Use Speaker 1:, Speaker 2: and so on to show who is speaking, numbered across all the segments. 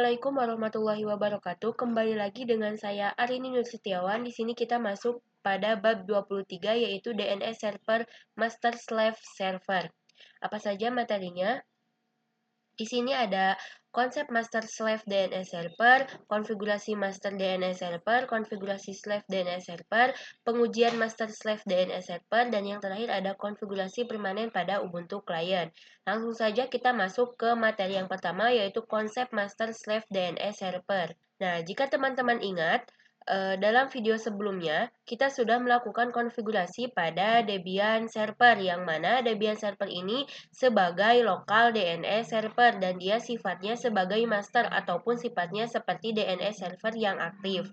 Speaker 1: Assalamualaikum warahmatullahi wabarakatuh. Kembali lagi dengan saya Arini Nur Setiawan. Di sini kita masuk pada bab 23 yaitu DNS Server Master Slave Server. Apa saja materinya? Di sini ada konsep master slave DNS server, konfigurasi master DNS server, konfigurasi slave DNS server, pengujian master slave DNS server, dan yang terakhir ada konfigurasi permanen pada Ubuntu client. Langsung saja kita masuk ke materi yang pertama yaitu konsep master slave DNS server. Nah, jika teman-teman ingat, dalam video sebelumnya, kita sudah melakukan konfigurasi pada Debian server, yang mana Debian server ini sebagai lokal DNS server dan dia sifatnya sebagai master ataupun sifatnya seperti DNS server yang aktif.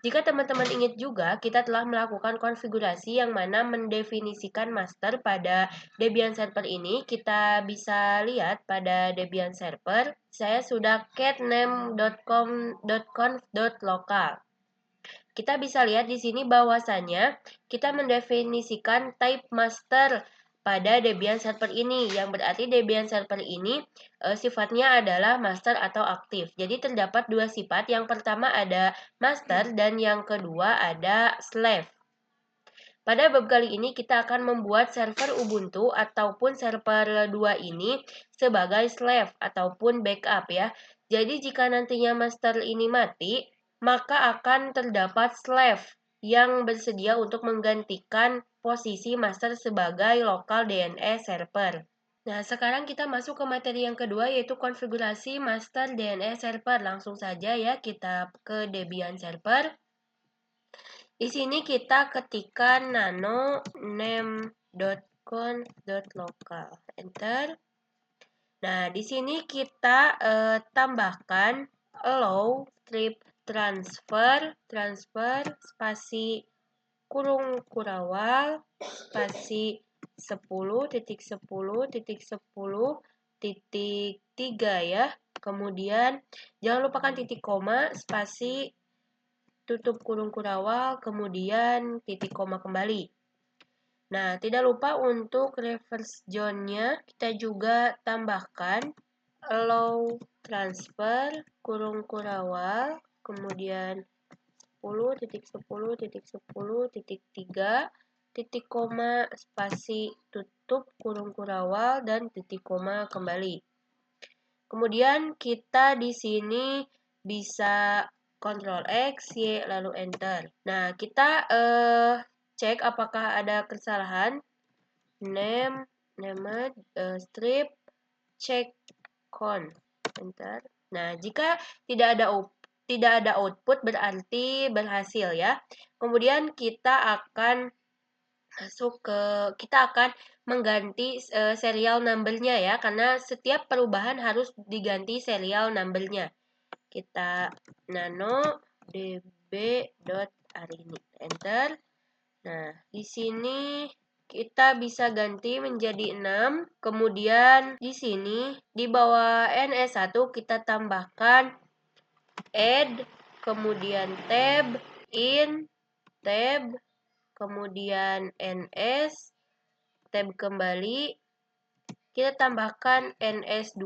Speaker 1: Jika teman-teman ingat juga, kita telah melakukan konfigurasi yang mana mendefinisikan master pada Debian server ini. Kita bisa lihat pada Debian server, saya sudah catname.conf.local. Kita bisa lihat di sini bahwasannya kita mendefinisikan type master pada Debian server ini, yang berarti Debian server ini sifatnya adalah master atau aktif. Jadi terdapat dua sifat, yang pertama ada master dan yang kedua ada slave. Pada bab kali ini kita akan membuat server Ubuntu ataupun server 2 ini sebagai slave ataupun backup ya. Jadi jika nantinya master ini mati, maka akan terdapat slave yang bersedia untuk menggantikan posisi master sebagai lokal DNS server. Nah, sekarang kita masuk ke materi yang kedua yaitu konfigurasi master DNS server. Langsung saja ya kita ke Debian server. Di sini kita ketikkan nano name.conf.local. Enter. Nah, di sini kita tambahkan allow strip transfer spasi kurung kurawal spasi 10.10.10.3 ya. Kemudian jangan lupakan titik koma, spasi, tutup kurung kurawal, kemudian titik koma kembali. Nah, tidak lupa untuk reverse join-nya kita juga tambahkan allow transfer kurung kurawal, kemudian 10.10.10.3 titik koma spasi tutup kurung kurawal dan titik koma kembali. Kemudian kita di sini bisa Ctrl X, Y, lalu Enter. Nah, kita cek apakah ada kesalahan. Name strip check con. Enter. Nah, jika tidak ada output berarti berhasil ya. Kemudian kita akan mengganti serial number-nya ya, karena setiap perubahan harus diganti serial number-nya. Kita nano db.arini. Enter. Nah, di sini kita bisa ganti menjadi 6. Kemudian di sini di bawah NS1 kita tambahkan add, kemudian tab, in, tab, kemudian NS, tab kembali. Kita tambahkan NS2,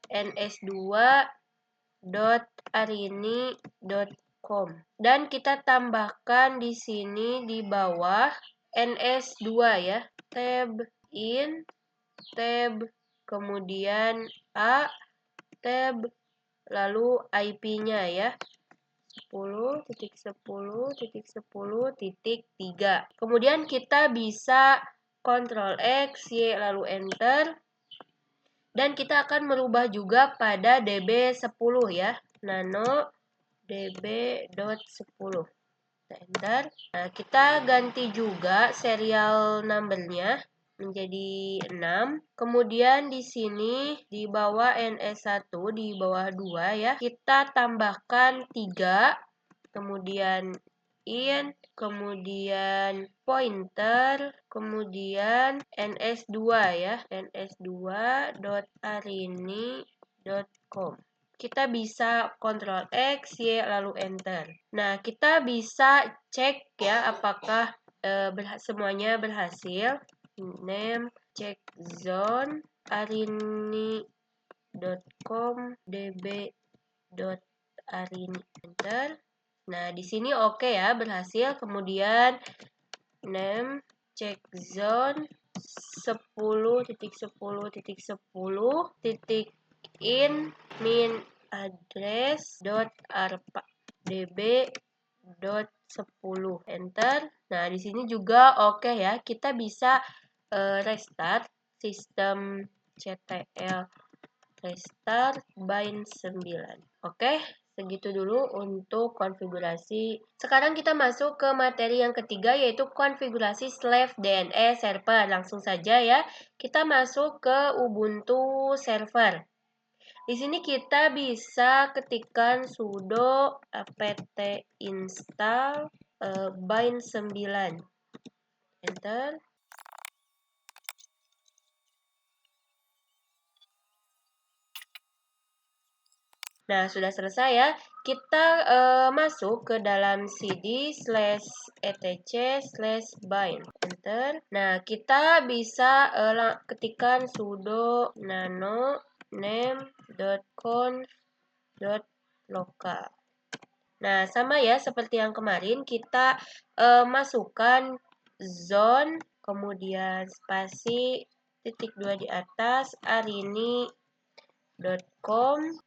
Speaker 1: ns2.arini.com. Dan kita tambahkan di sini di bawah NS2 ya, tab in, tab, kemudian A, tab, lalu IP-nya ya, 10.10.10.3. Kemudian kita bisa Ctrl X, Y, lalu Enter. Dan kita akan merubah juga pada db10 ya, nano db.10. Enter. Nah, kita ganti juga serial number-nya menjadi 6. Kemudian di sini di bawah NS1 di bawah 2 ya, kita tambahkan 3, kemudian in, kemudian pointer, kemudian ns2 ya, ns2.arini.com. Kita bisa Ctrl X, Y, lalu Enter. Nah, kita bisa cek ya apakah semuanya berhasil. Name, check zone, Arini db.com db.arini. Enter. Nah, di sini oke ya, berhasil. Kemudian name check zone 10.10.10 min address arpa db.10. Enter. Nah, di sini juga oke ya. Kita bisa restart sistem CTL, restart bind 9. Oke, segitu dulu untuk konfigurasi. Sekarang kita masuk ke materi yang ketiga, yaitu konfigurasi Slave DNS server. Langsung saja ya, kita masuk ke Ubuntu server. Di sini kita bisa ketikkan sudo apt install bind 9. Enter. Nah, sudah selesai ya. Kita masuk ke dalam cd/etc/bind. Enter. Nah, kita bisa ketikkan sudo nano name.conf.local. Nah, sama ya seperti yang kemarin, kita masukkan zone, kemudian spasi, titik 2 di atas, arini.com,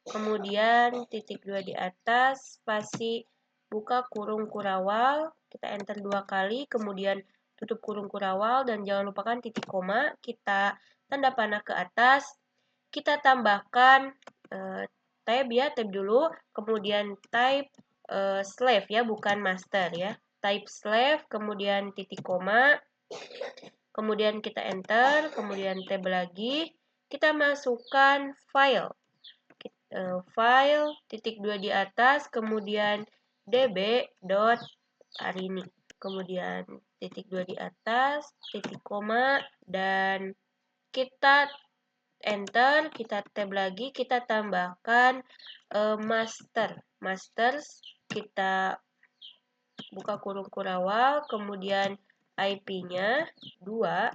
Speaker 1: kemudian titik 2 di atas, spasi, buka kurung kurawal, kita enter 2 kali, kemudian tutup kurung kurawal, dan jangan lupakan titik koma, kita tanda panah ke atas, kita tambahkan tab ya, tab dulu, kemudian type slave ya, bukan master ya, type slave, kemudian titik koma, kemudian kita enter, kemudian tab lagi, kita masukkan file, titik 2 di atas, kemudian db.arini, kemudian titik 2 di atas, titik koma, dan kita enter, kita tab lagi, kita tambahkan masters, kita buka kurung kurawal, kemudian IP-nya 2,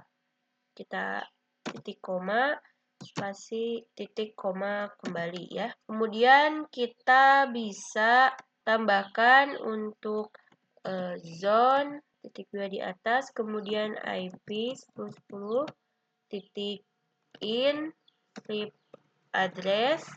Speaker 1: kita titik koma, spasi, titik koma kembali ya. Kemudian kita bisa tambahkan untuk zone, titik 2 di atas, kemudian IP 10.10, titik in, strip address,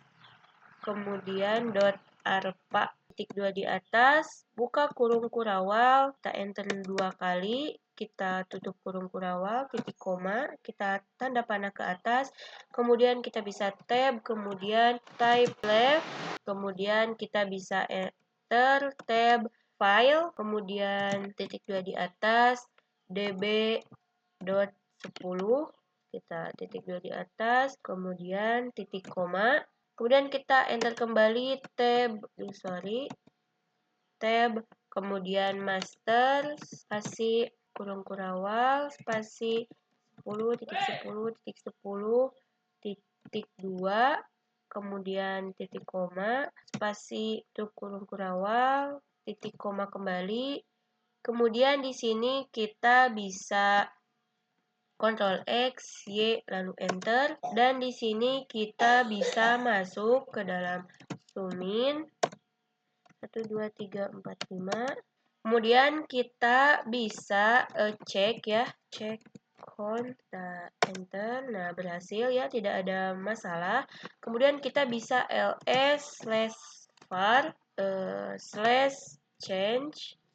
Speaker 1: kemudian .arpa, titik 2 di atas, buka kurung kurawal, kita enter 2 kali, kita tutup kurung kurawal, titik koma, kita tanda panah ke atas, kemudian kita bisa tab, kemudian type left, kemudian kita bisa enter, tab, file, kemudian titik 2 di atas, db.10, kita titik 2 di atas, kemudian titik koma, kemudian kita enter kembali tab, kemudian master, spasi, kurung kurawal, spasi 10.10.10.2, kemudian titik koma, spasi, tutup kurung kurawal, titik koma kembali, kemudian di sini kita bisa Ctrl X, Y, lalu enter. Dan di sini kita bisa masuk ke dalam sumin 1, 2, 3, 4, 5. Kemudian kita bisa cek ya, cek count, nah, enter. Nah, berhasil ya, tidak ada masalah. Kemudian kita bisa ls/var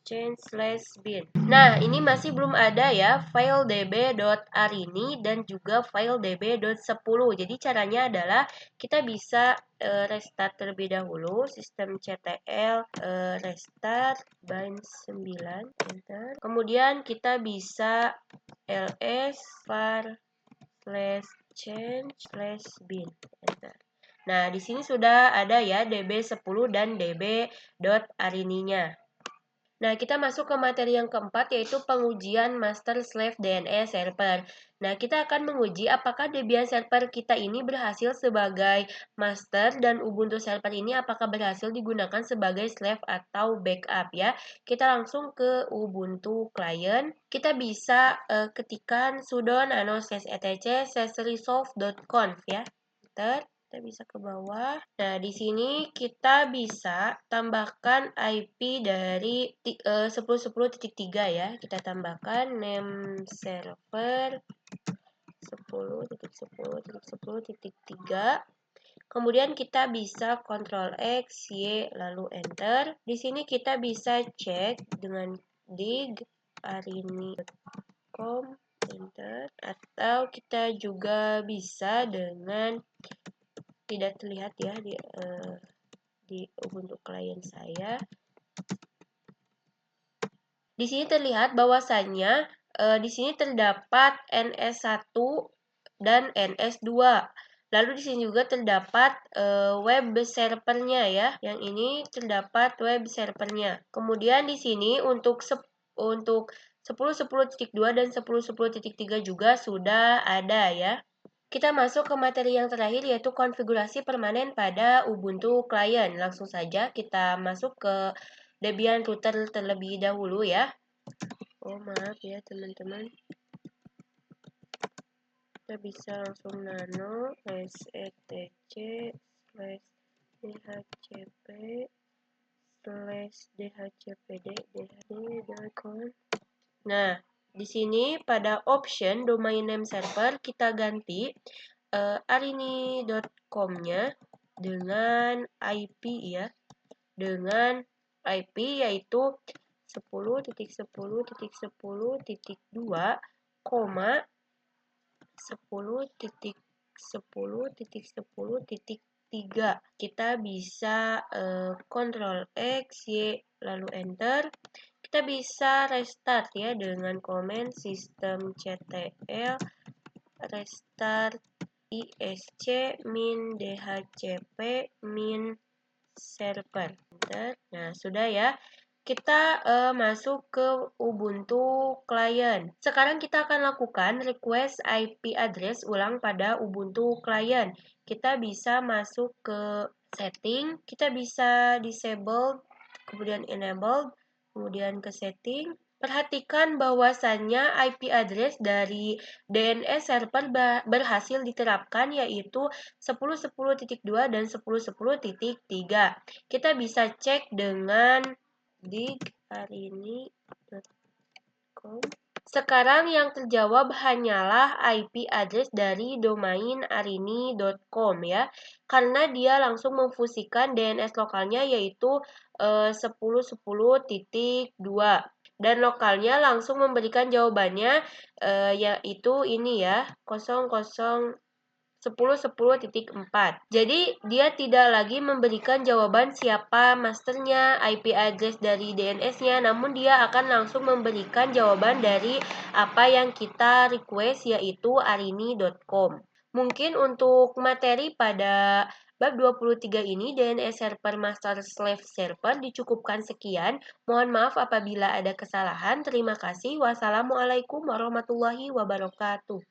Speaker 1: /change/bin. Nah, ini masih belum ada ya file db.arini dan juga file db.10. Jadi caranya adalah kita bisa restart terlebih dahulu sistem CTL, restart bind 9, enter. Kemudian kita bisa ls var /change/bin, enter. Nah, di sini sudah ada ya db10 dan db.arininya. Nah, kita masuk ke materi yang keempat, yaitu pengujian master slave DNS server. Nah, kita akan menguji apakah Debian server kita ini berhasil sebagai master dan Ubuntu server ini apakah berhasil digunakan sebagai slave atau backup ya. Kita langsung ke Ubuntu client. Kita bisa ketikkan sudo nano/etc/resolve.conf ya. Enter. Kita bisa ke bawah. Nah, di sini kita bisa tambahkan IP dari 10.10.3 ya. Kita tambahkan name server 10.10.10.3. Kemudian kita bisa Ctrl X, Y, lalu Enter. Di sini kita bisa cek dengan dig arini.com, Enter. Atau kita juga bisa dengan tidak terlihat ya di Ubuntu klien saya. Di sini terlihat bahwasannya di sini terdapat NS1 dan NS2. Lalu di sini juga terdapat web servernya ya. Yang ini terdapat web servernya. Kemudian di sini untuk 10.10.2 dan 10.10.3 juga sudah ada ya. Kita masuk ke materi yang terakhir yaitu konfigurasi permanen pada Ubuntu Client. Langsung saja kita masuk ke Debian router terlebih dahulu ya. Oh maaf ya teman-teman. Kita bisa langsung nano /etc/dhcp/dhcpd/dhd.com. Nah, di sini pada option domain name server kita ganti arini.com-nya dengan IP ya. Dengan IP yaitu 10.10.10.2, 10.10.10.3. Kita bisa Ctrl X, Y, lalu Enter. Kita bisa restart ya dengan command systemctl restart isc min dhcp min server. Nah, sudah ya. Kita masuk ke Ubuntu Client. Sekarang kita akan lakukan request IP address ulang pada Ubuntu Client. Kita bisa masuk ke setting, kita bisa disable, kemudian enable, kemudian ke setting. Perhatikan bahwasannya IP address dari DNS server berhasil diterapkan yaitu 10.10.2 dan 10.10.3. Kita bisa cek dengan dig arini.com. Sekarang yang terjawab hanyalah IP address dari domain arini.com ya. Karena dia langsung memfusikan DNS lokalnya yaitu 10.10.2 dan lokalnya langsung memberikan jawabannya yaitu ini ya 10.10.4. Jadi dia tidak lagi memberikan jawaban siapa masternya, IP address dari DNS-nya, namun dia akan langsung memberikan jawaban dari apa yang kita request yaitu arini.com. Mungkin untuk materi pada bab 23 ini DNS server master slave server dicukupkan sekian. Mohon maaf apabila ada kesalahan. Terima kasih. Wassalamualaikum warahmatullahi wabarakatuh.